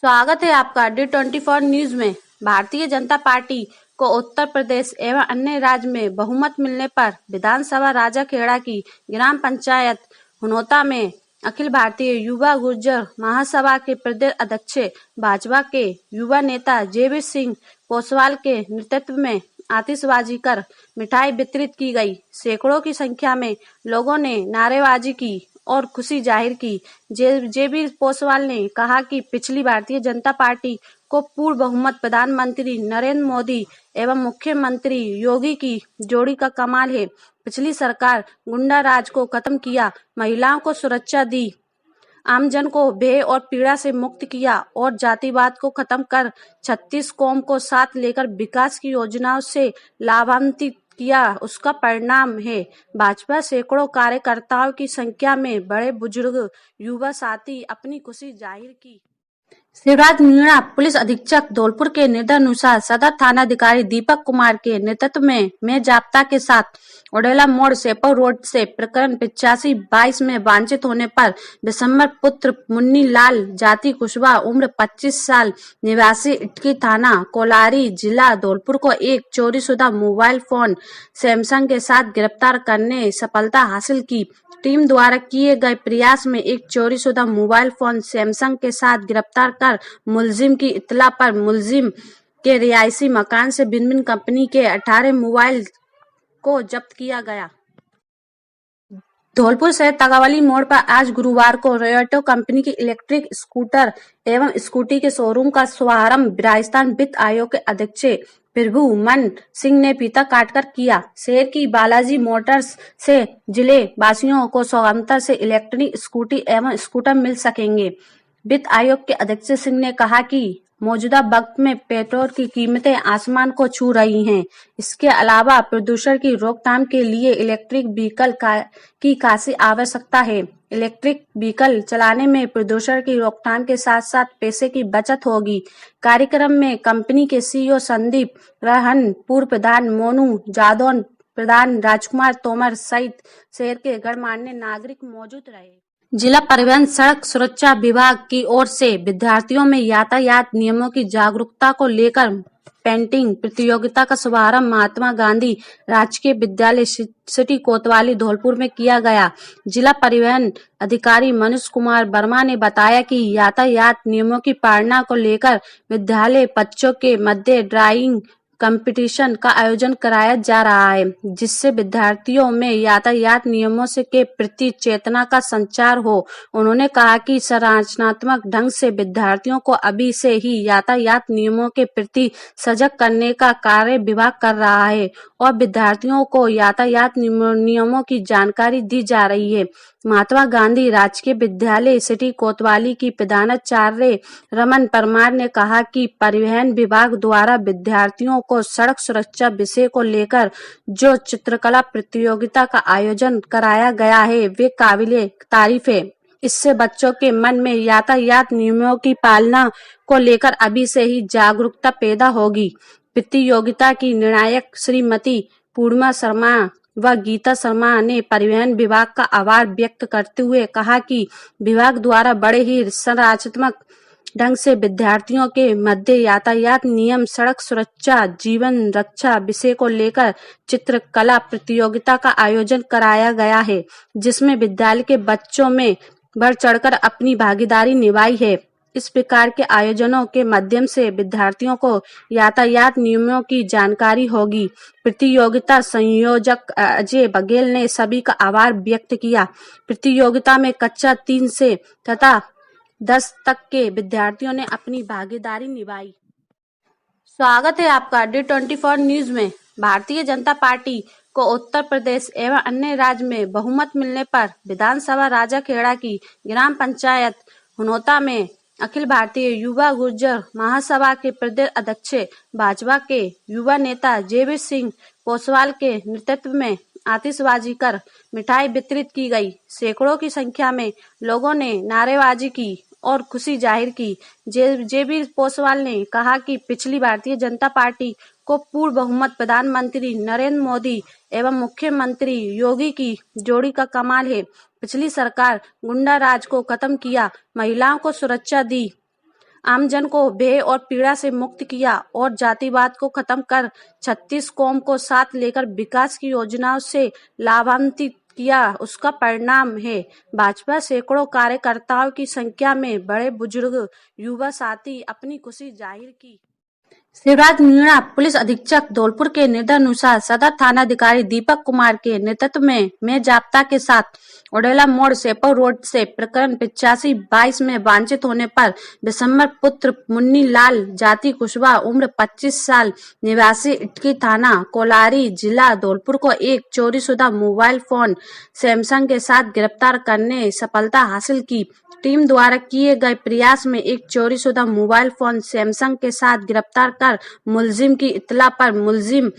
स्वागत है आपका D24 न्यूज में। भारतीय जनता पार्टी को उत्तर प्रदेश एवं अन्य राज्य में बहुमत मिलने पर विधानसभा राजाखेड़ा की ग्राम पंचायत हुनोता में अखिल भारतीय युवा गुर्जर महासभा के प्रदेश अध्यक्ष, भाजपा के युवा नेता जेबीर सिंह पोसवाल के नेतृत्व में आतिशबाजी कर मिठाई वितरित की गई। सैकड़ों की संख्या में लोगों ने नारेबाजी की और खुशी जाहिर की। जेबीर पोसवाल ने कहा कि पिछली भारतीय जनता पार्टी को पूर्ण बहुमत प्रधानमंत्री नरेंद्र मोदी एवं मुख्यमंत्री योगी की जोड़ी का कमाल है। पिछली सरकार गुंडा राज को खत्म किया, महिलाओं को सुरक्षा दी, आमजन को भय और पीड़ा से मुक्त किया और जातिवाद को खत्म कर 36 कौम को साथ लेकर विकास की योजनाओं से लाभान्वित किया। उसका परिणाम है भाजपा सैकड़ों कार्यकर्ताओं की संख्या में बड़े बुजुर्ग युवा साथी अपनी खुशी जाहिर की। शिवराज मीणा पुलिस अधीक्षक धौलपुर के निर्देशानुसार सदर थानाधिकारी दीपक कुमार के नेतृत्व में जाब्ता के साथ ओडेला मोड़ सेपो रोड से प्रकरण 85/22 में वांछित होने पर बिशंबर पुत्र मुन्नी लाल जाति कुशवाहा उम्र 25 साल निवासी इटकी थाना कोलारी जिला धौलपुर को एक चोरीशुदा मोबाइल फोन सैमसंग के साथ गिरफ्तार करने सफलता हासिल की। टीम द्वारा किए गए प्रयास में एक चोरीशुदा मोबाइल फोन सैमसंग के साथ गिरफ्तार कर मुलजिम की इत्तला पर मुलजिम के रिहायशी मकान से भिन्न कंपनी के 18 मोबाइल को जब्त किया गया। धौलपुर शहर तगावली मोड़ पर आज गुरुवार को रोयोटो कंपनी की इलेक्ट्रिक स्कूटर एवं स्कूटी के शोरूम का शुभारंभ राजस्थान वित्त आयोग के अध्यक्ष प्रभु मन सिंह ने फीता काटकर किया। शहर की बालाजी मोटर्स से जिले वासियों को सौगात से इलेक्ट्रिक स्कूटी एवं स्कूटर मिल सकेंगे। वित्त आयोग के अध्यक्ष सिंह ने कहा कि मौजूदा वक्त में पेट्रोल की कीमतें आसमान को छू रही हैं। इसके अलावा प्रदूषण की रोकथाम के लिए इलेक्ट्रिक व्हीकल की खासी आवश्यकता है। इलेक्ट्रिक व्हीकल चलाने में प्रदूषण की रोकथाम के साथ साथ पैसे की बचत होगी। कार्यक्रम में कंपनी के सीईओ संदीप रहन, पूर्व प्रधान मोनू जादौन, प्रधान राजकुमार तोमर सहित शहर के गणमान्य नागरिक मौजूद रहे। जिला परिवहन सड़क सुरक्षा विभाग की ओर से विद्यार्थियों में यातायात नियमों की जागरूकता को लेकर पेंटिंग प्रतियोगिता का शुभारंभ महात्मा गांधी राजकीय विद्यालय सिटी कोतवाली धौलपुर में किया गया। जिला परिवहन अधिकारी मनीष कुमार वर्मा ने बताया कि यातायात नियमों की पालना को लेकर विद्यालय बच्चों के मध्य ड्राइंग कंपटीशन का आयोजन कराया जा रहा है, जिससे विद्यार्थियों में यातायात नियमों से के प्रति चेतना का संचार हो। उन्होंने कहा कि संरचनात्मक ढंग से विद्यार्थियों को अभी से ही यातायात नियमों के प्रति सजग करने का कार्य विभाग कर रहा है और विद्यार्थियों को यातायात नियमों की जानकारी दी जा रही है। महात्मा गांधी राजकीय विद्यालय सिटी कोतवाली की प्रधानाचार्य रमन परमार ने कहा कि परिवहन विभाग द्वारा विद्यार्थियों को सड़क सुरक्षा विषय को लेकर जो चित्रकला प्रतियोगिता का आयोजन कराया गया है वे काबिले तारीफ है। इससे बच्चों के मन में यातायात नियमों की पालना को लेकर अभी से ही जागरूकता पैदा होगी। प्रतियोगिता की निर्णायक श्रीमती पूर्णिमा शर्मा व गीता शर्मा ने परिवहन विभाग का आभार व्यक्त करते हुए कहा कि विभाग द्वारा बड़े ही संरचनात्मक ढंग से विद्यार्थियों के मध्य यातायात नियम, सड़क सुरक्षा, जीवन रक्षा विषय को लेकर चित्रकला प्रतियोगिता का आयोजन कराया गया है, जिसमें विद्यालय के बच्चों में बढ़ चढ़कर अपनी भागीदारी निभाई है। इस प्रकार के आयोजनों के माध्यम से विद्यार्थियों को यातायात नियमों की जानकारी होगी। प्रतियोगिता संयोजक अजय बघेल ने सभी का आभार व्यक्त किया। प्रतियोगिता में कक्षा 3 से तथा 10 तक के विद्यार्थियों ने अपनी भागीदारी निभाई। स्वागत है आपका D24 न्यूज में। भारतीय जनता पार्टी को उत्तर प्रदेश एवं अन्य राज्य में बहुमत मिलने पर विधानसभा राजाखेड़ा की ग्राम पंचायत हुनोता में अखिल भारतीय युवा गुर्जर महासभा के प्रदेश अध्यक्ष, भाजपा के युवा नेता जेबीर सिंह पोसवाल के नेतृत्व में आतिशबाजी कर मिठाई वितरित की गई। सैकड़ों की संख्या में लोगों ने नारेबाजी की और खुशी जाहिर की। जेबीर पोसवाल ने कहा कि पिछली भारतीय जनता पार्टी को पूर्ण बहुमत प्रधानमंत्री नरेंद्र मोदी एवं मुख्यमंत्री योगी की जोड़ी का कमाल है। पिछली सरकार गुंडा राज को खत्म किया, महिलाओं को सुरक्षा दी, आमजन को भय और पीड़ा से मुक्त किया और जातिवाद को खत्म कर 36 कौम को साथ लेकर विकास की योजनाओं से लाभान्वित किया, उसका परिणाम है भाजपा सैकड़ों कार्यकर्ताओं की संख्या में बड़े बुजुर्ग युवा साथी अपनी खुशी जाहिर की। शिवराज मीणा पुलिस अधीक्षक धौलपुर के निर्देशानुसार सदर थानाधिकारी दीपक कुमार के नेतृत्व में जाब्ता के साथ ओडेला मोड़ सेपो रोड से प्रकरण 85/22 में वांछित होने पर बिशंबर पुत्र मुन्नी लाल जाति कुशवाहा उम्र 25 साल निवासी इटकी थाना कोलारी जिला धौलपुर को एक चोरीशुदा मोबाइल फोन सैमसंग के साथ गिरफ्तार करने सफलता हासिल की। टीम द्वारा किए गए प्रयास में एक चोरीशुदा मोबाइल फोन सैमसंग के साथ गिरफ्तार कर मुलजिम की इत्तला पर मुलजिम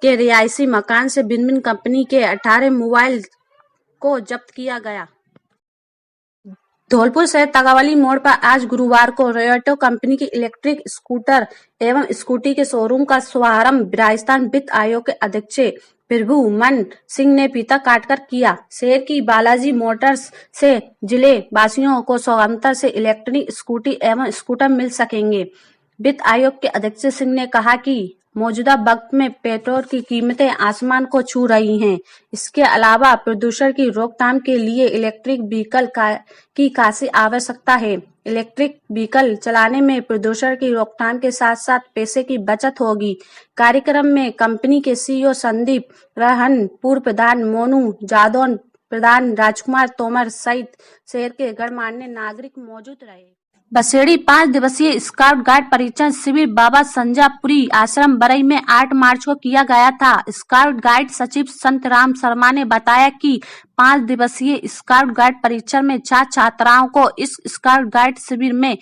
के रिहायशी मकान से भिन्न कंपनी के 18 मोबाइल को जब्त किया गया। धौलपुर शहर तगावली मोड़ पर आज गुरुवार को रॉयटो कंपनी की इलेक्ट्रिक स्कूटर एवं स्कूटी के शोरूम का शुभारंभ राजस्थान वित्त आयोग के अध्यक्ष प्रभुमन सिंह ने फीता काटकर किया। शहर की बालाजी मोटर्स से जिले वासियों को सौगात से इलेक्ट्रिक स्कूटी एवं स्कूटर मिल सकेंगे। वित्त आयोग के अध्यक्ष सिंह ने कहा कि मौजूदा वक्त में पेट्रोल की कीमतें आसमान को छू रही हैं। इसके अलावा प्रदूषण की रोकथाम के लिए इलेक्ट्रिक व्हीकल की खासी आवश्यकता है। इलेक्ट्रिक व्हीकल चलाने में प्रदूषण की रोकथाम के साथ साथ पैसे की बचत होगी। कार्यक्रम में कंपनी के सीईओ संदीप रहन, पूर्व प्रधान मोनू जादौन, प्रधान राजकुमार तोमर सहित शहर के गणमान्य नागरिक मौजूद रहे। बसेड़ी 5 दिवसीय स्काउट गाइड परीक्षण शिविर बाबा संजापुरी आश्रम बरई में 8 मार्च को किया गया था। स्काउट गाइड सचिव संत राम शर्मा ने बताया कि 5 दिवसीय स्काउट गाइड परीक्षण में छात्र छात्राओं को इस स्काउट गाइड शिविर में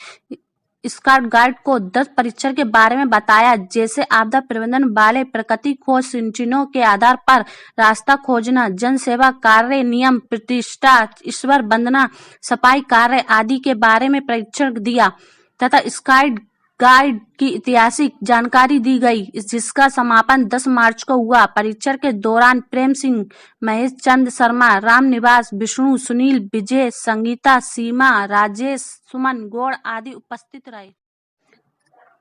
स्काउट गाइड को 10 परीक्षण के बारे में बताया, जैसे आपदा प्रबंधन वाले प्रकृति खोज सिंचनों के आधार पर रास्ता खोजना, जन सेवा कार्य, नियम प्रतिष्ठा, ईश्वर वंदना, सफाई कार्य आदि के बारे में प्रशिक्षण दिया तथा स्काउट गाइड की ऐतिहासिक जानकारी दी गई, जिसका समापन 10 मार्च को हुआ। परीक्षण के दौरान प्रेम सिंह, महेश चंद शर्मा, राम निवास, विष्णु, सुनील, विजय, संगीता, सीमा, राजेश, सुमन, गौड़ आदि उपस्थित रहे।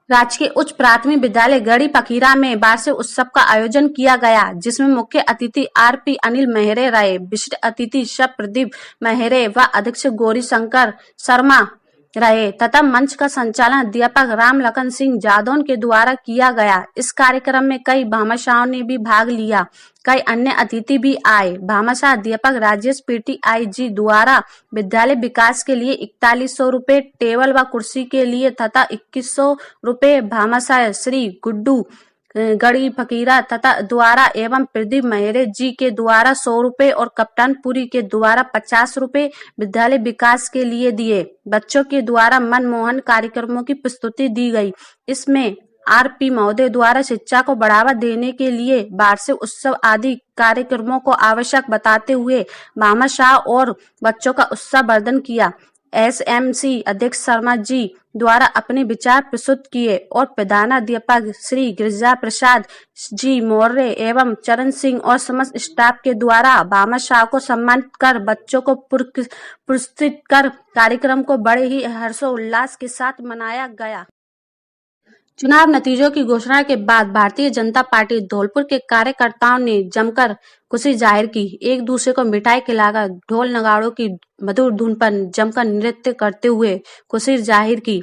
राजकीय उच्च प्राथमिक विद्यालय गढ़ी फकीरा में वार्षिक उत्सव का आयोजन किया गया, जिसमें मुख्य अतिथि आरपी अनिल मेहरे रहे। विशिष्ट अतिथि शव प्रदीप मेहरे व अध्यक्ष गौरी शंकर शर्मा रहे तथा मंच का संचालन अध्यापक राम लखन सिंह जादौन के द्वारा किया गया। इस कार्यक्रम में कई भामाशाहों ने भी भाग लिया। कई अन्य अतिथि भी आए। भामाशाह अध्यापक राजेश पीटीआई जी द्वारा विद्यालय विकास के लिए 4100 रुपए, टेबल व कुर्सी के लिए तथा 2100 रुपए भामाशाह श्री गुड्डू गढ़ी फकीरा तथा द्वारा एवं प्रदीप मेहरे जी के द्वारा 100 रुपए और कप्तानपुरी के द्वारा 50 रुपए विद्यालय विकास के लिए दिए। बच्चों के द्वारा मनमोहन कार्यक्रमों की प्रस्तुति दी गई। इसमें आरपी महोदय द्वारा शिक्षा को बढ़ावा देने के लिए वार्षिक उत्सव आदि कार्यक्रमों को आवश्यक बताते हुए भामाशाह और बच्चों का उत्साहवर्धन किया। एसएमसी अध्यक्ष शर्मा जी द्वारा अपने विचार प्रस्तुत किए और प्रधानाध्यापक श्री गिरिजा प्रसाद जी मौर्य एवं चरण सिंह और समस्त स्टाफ के द्वारा भामाशाह को सम्मानित कर बच्चों को पुरस्कृत कर कार्यक्रम को बड़े ही हर्षोल्लास के साथ मनाया गया। चुनाव नतीजों की घोषणा के बाद भारतीय जनता पार्टी धौलपुर के कार्यकर्ताओं ने जमकर खुशी जाहिर की। एक दूसरे को मिठाई खिलाकर ढोल नगाड़ों की मधुर धुन पर जमकर नृत्य करते हुए खुशी जाहिर की।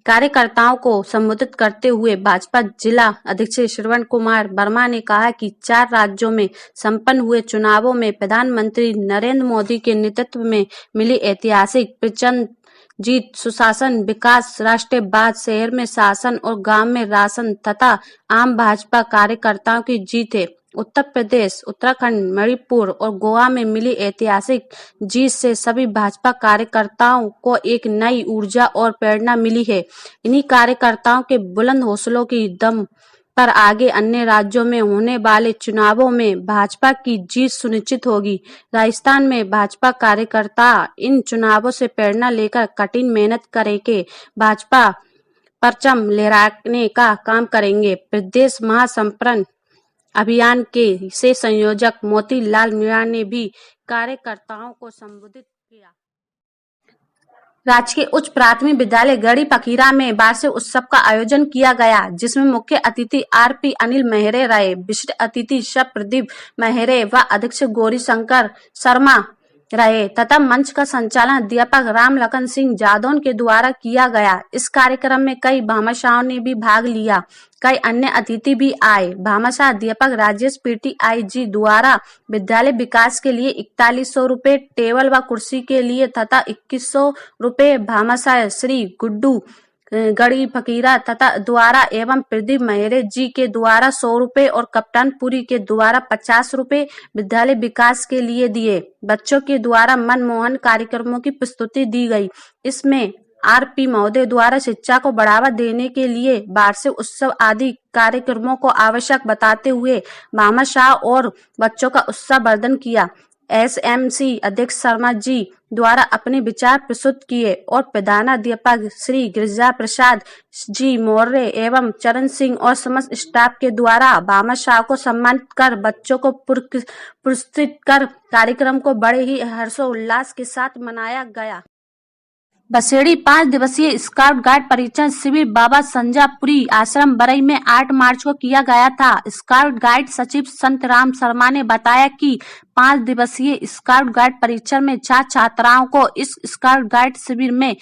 कार्यकर्ताओं को संबोधित करते हुए भाजपा जिला अध्यक्ष श्रवण कुमार वर्मा ने कहा कि 4 राज्यों में संपन्न हुए चुनावों में प्रधानमंत्री नरेंद्र मोदी के नेतृत्व में मिली ऐतिहासिक प्रचंड जीत सुशासन, विकास, राष्ट्रवाद, शहर में शासन और गांव में राशन तथा आम भाजपा कार्यकर्ताओं की जीत है। उत्तर प्रदेश, उत्तराखंड, मणिपुर और गोवा में मिली ऐतिहासिक जीत से सभी भाजपा कार्यकर्ताओं को एक नई ऊर्जा और प्रेरणा मिली है। इन्हीं कार्यकर्ताओं के बुलंद हौसलों की दम पर आगे अन्य राज्यों में होने वाले चुनावों में भाजपा की जीत सुनिश्चित होगी। राजस्थान में भाजपा कार्यकर्ता इन चुनावों से प्रेरणा लेकर कठिन मेहनत करके भाजपा परचम लहराने का काम करेंगे। प्रदेश महासंपर्क अभियान के से संयोजक मोतीलाल मीणा ने भी कार्यकर्ताओं को संबोधित किया। राजकीय उच्च प्राथमिक विद्यालय गढ़ी फकीरा में वार्षिक उत्सव का आयोजन किया गया, जिसमें मुख्य अतिथि आरपी अनिल मेहरे रहे। विशिष्ट अतिथि शव प्रदीप मेहरे व अध्यक्ष गौरी शंकर शर्मा रहे तथा मंच का संचालन अध्यापक रामलखन सिंह जादौन के द्वारा किया गया। इस कार्यक्रम में कई भामाशाहों ने भी भाग लिया। कई अन्य अतिथि भी आए। भामाशाह अध्यापक राजेश पीटीआई जी द्वारा विद्यालय विकास के लिए 4100 रुपये, टेबल व कुर्सी के लिए तथा 2100 रुपये भामाशाह श्री गुड्डू गढ़ी फकीरा तथा द्वारा एवं प्रदीप मेहरे जी के द्वारा 100 रुपये और कप्तानपुरी के द्वारा 50 रुपये विद्यालय विकास के लिए दिए। बच्चों के द्वारा मनमोहन कार्यक्रमों की प्रस्तुति दी गई। इसमें आरपी महोदय द्वारा शिक्षा को बढ़ावा देने के लिए वार्षिक उत्सव आदि कार्यक्रमों को आवश्यक बताते हुए भामाशाह और बच्चों का उत्साहवर्धन किया। एसएमसी अध्यक्ष शर्मा जी द्वारा अपने विचार प्रस्तुत किए और प्रधानाध्यापक श्री गिरिजा प्रसाद जी मौर्य एवं चरण सिंह और समस्त स्टाफ के द्वारा भामाशाह को सम्मानित कर बच्चों को पुरस्कृत कर कार्यक्रम को बड़े ही हर्षोल्लास के साथ मनाया गया। बसेड़ी 5 दिवसीय स्काउट गाइड परीक्षण शिविर बाबा संजापुरी आश्रम बरई में 8 मार्च को किया गया था। स्काउट गाइड सचिव संत राम शर्मा ने बताया कि 5 दिवसीय स्काउट गाइड परीक्षण में छात्र छात्राओं को इस स्काउट गाइड शिविर में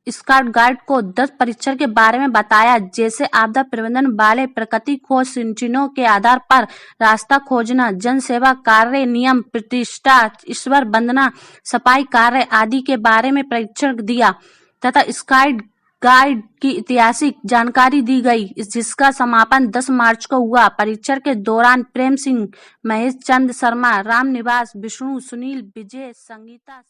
स्काउट गाइड को 10 परीक्षण के बारे में बताया, जैसे आपदा प्रबंधन वाले प्रकृति खोज सिंचनों के आधार पर रास्ता खोजना, जन सेवा कार्य, नियम प्रतिष्ठा, ईश्वर वंदना, सफाई कार्य आदि के बारे में प्रशिक्षण दिया तथा स्काउट गाइड की ऐतिहासिक जानकारी दी गई, जिसका समापन 10 मार्च को हुआ। परीक्षण के दौरान प्रेम सिंह, महेश चंद शर्मा, राम निवास, विष्णु, सुनील, विजय, संगीता